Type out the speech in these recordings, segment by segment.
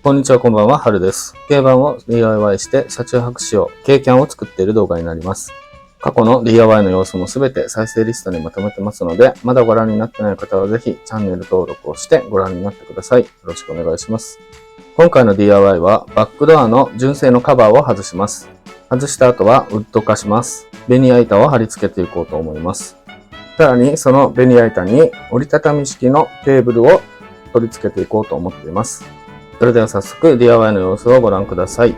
こんにちは、こんばんは、はるです。軽バンを DIY して車中泊仕様、軽キャンを作っている動画になります。過去の DIY の様子もすべて再生リストにまとめてますので、まだご覧になってない方はぜひチャンネル登録をしてご覧になってください。よろしくお願いします。今回の DIY はバックドアの純正のカバーを外します。外した後はウッド化します。ベニヤ板を貼り付けていこうと思います。さらにそのベニヤ板に折りたたみ式のテーブルを取り付けていこうと思っています。それでは早速 DIY の様子をご覧ください。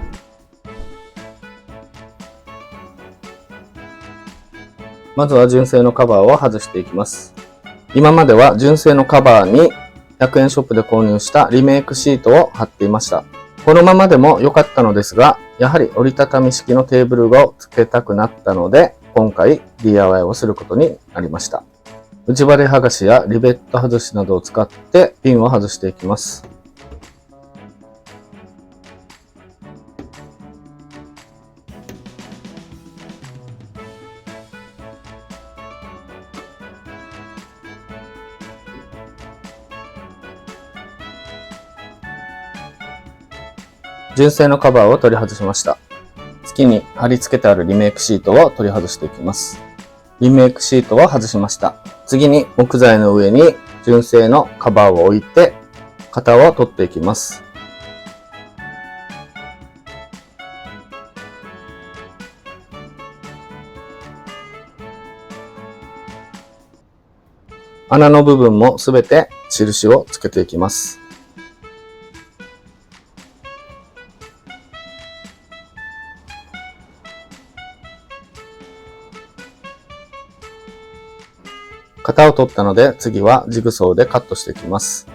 まずは純正のカバーを外していきます。今までは純正のカバーに100円ショップで購入したリメイクシートを貼っていました。このままでも良かったのですが、やはり折りたたみ式のテーブルを付けたくなったので、今回 DIY をすることになりました。内張り剥がしやリベット外しなどを使ってピンを外していきます。純正のカバーを取り外しました。次に貼り付けてあるリメイクシートを取り外していきます。リメイクシートを外しました。次に木材の上に純正のカバーを置いて型を取っていきます。穴の部分もすべて印をつけていきます。型を取ったので次はジグソーでカットしていきます。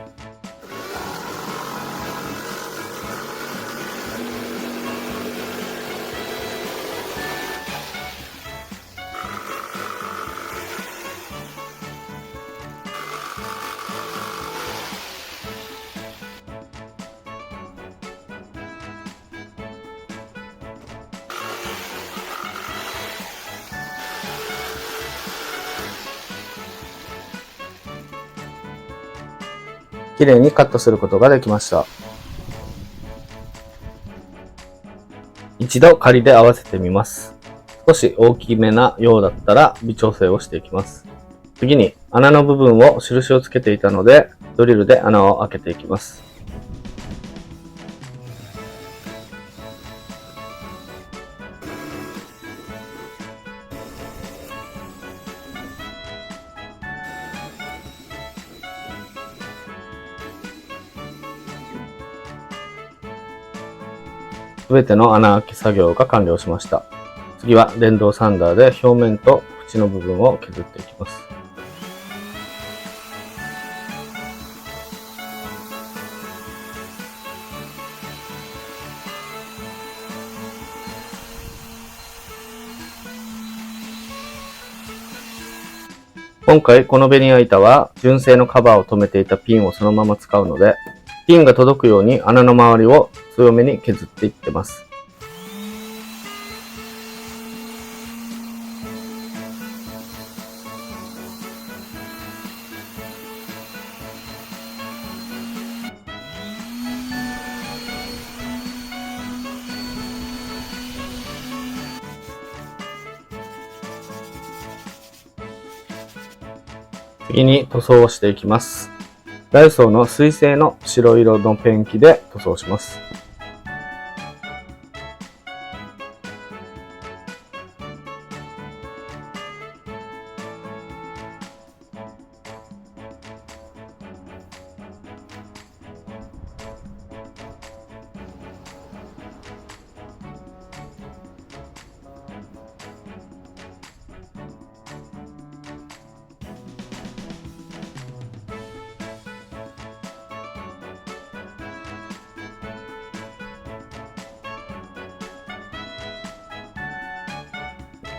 綺麗にカットすることができました。一度仮で合わせてみます。少し大きめなようだったら微調整をしていきます。次に穴の部分を印をつけていたのでドリルで穴を開けていきます。すべての穴開き作業が完了しました。次は電動サンダーで表面と縁の部分を削っていきます。今回このベニヤ板は純正のカバーを留めていたピンをそのまま使うので、ピンが届くように穴の周りを強めに削っていってます。次に塗装をしていきます。ダイソーの水性の白色のペンキで塗装します。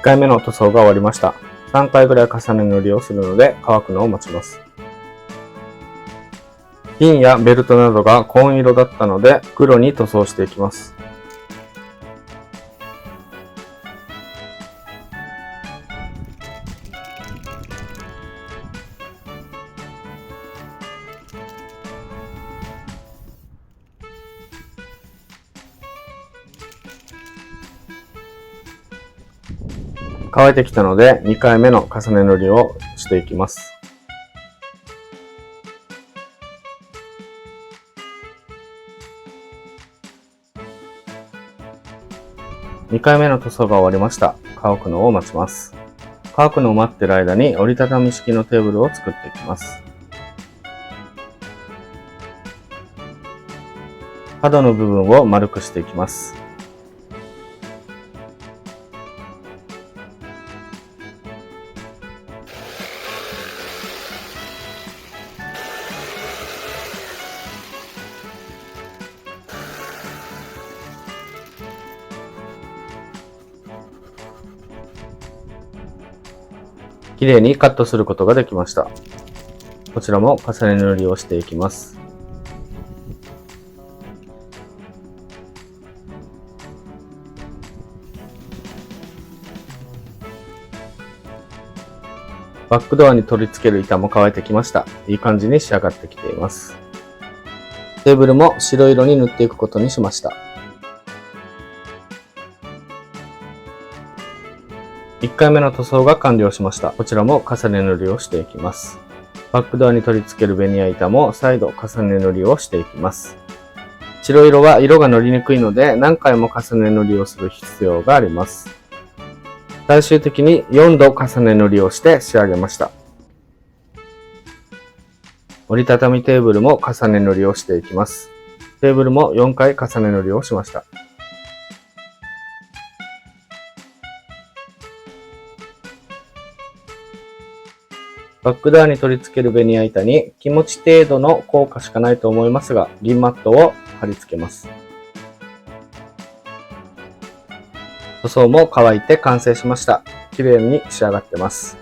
1回目の塗装が終わりました。3回ぐらい重ね塗りをするので乾くのを待ちます。ピンやベルトなどが紺色だったので黒に塗装していきます。乾いてきたので2回目の重ね塗りをしていきます。2回目の塗装が終わりました。乾くのを待ちます。乾くのを待っている間に折りたたみ式のテーブルを作っていきます。角の部分を丸くしていきます。きれいにカットすることができました。こちらも重ね塗りをしていきます。バックドアに取り付ける板も乾いてきました。いい感じに仕上がってきています。テーブルも白色に塗っていくことにしました。1回目の塗装が完了しました。こちらも重ね塗りをしていきます。バックドアに取り付けるベニヤ板も再度重ね塗りをしていきます。白色は色が乗りにくいので何回も重ね塗りをする必要があります。最終的に4度重ね塗りをして仕上げました。折りたたみテーブルも重ね塗りをしていきます。テーブルも4回重ね塗りをしました。バックドアに取り付けるベニヤ板に気持ち程度の効果しかないと思いますが、銀マットを貼り付けます。塗装も乾いて完成しました。綺麗に仕上がってます。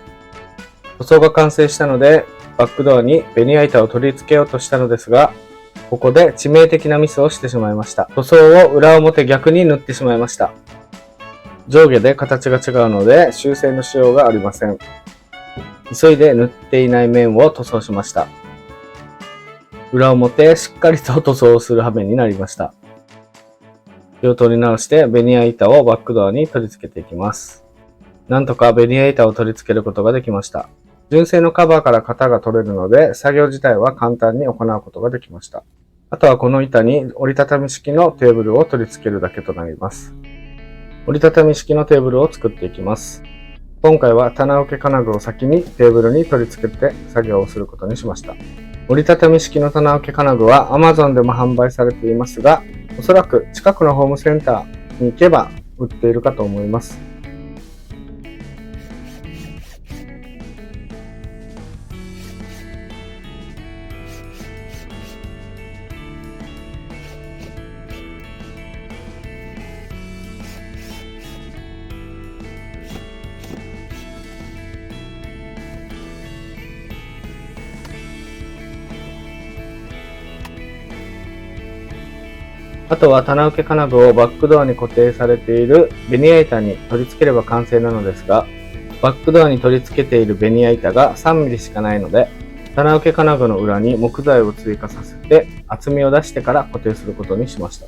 塗装が完成したので、バックドアにベニヤ板を取り付けようとしたのですが、ここで致命的なミスをしてしまいました。塗装を裏表逆に塗ってしまいました。上下で形が違うので修正のしようがありません。急いで塗っていない面を塗装しました。裏表しっかりと塗装をする羽目になりました。気を取り直してベニヤ板をバックドアに取り付けていきます。なんとかベニヤ板を取り付けることができました。純正のカバーから型が取れるので作業自体は簡単に行うことができました。あとはこの板に折りたたみ式のテーブルを取り付けるだけとなります。折りたたみ式のテーブルを作っていきます。今回は棚受け金具を先にテーブルに取り付けて作業をすることにしました。折りたたみ式の棚受け金具は Amazon でも販売されていますが、おそらく近くのホームセンターに行けば売っているかと思います。あとは棚受け金具をバックドアに固定されているベニヤ板に取り付ければ完成なのですが、バックドアに取り付けているベニヤ板が 3mm しかないので、棚受け金具の裏に木材を追加させて厚みを出してから固定することにしました。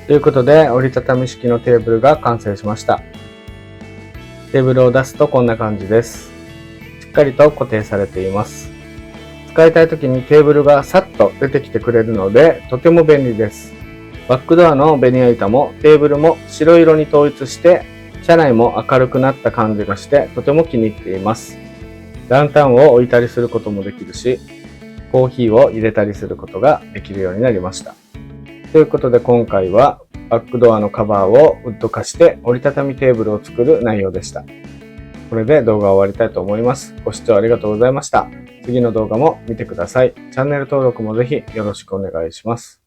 ということで、折りたたみ式のテーブルが完成しました。テーブルを出すとこんな感じです。しっかりと固定されています。使いたい時にテーブルがさっと出てきてくれるので、とても便利です。バックドアのベニヤ板もテーブルも白色に統一して、車内も明るくなった感じがして、とても気に入っています。ランタンを置いたりすることもできるし、コーヒーを入れたりすることができるようになりました。ということで今回はバックドアのカバーをウッド化して折りたたみテーブルを作る内容でした。これで動画を終わりたいと思います。ご視聴ありがとうございました。次の動画も見てください。チャンネル登録もぜひよろしくお願いします。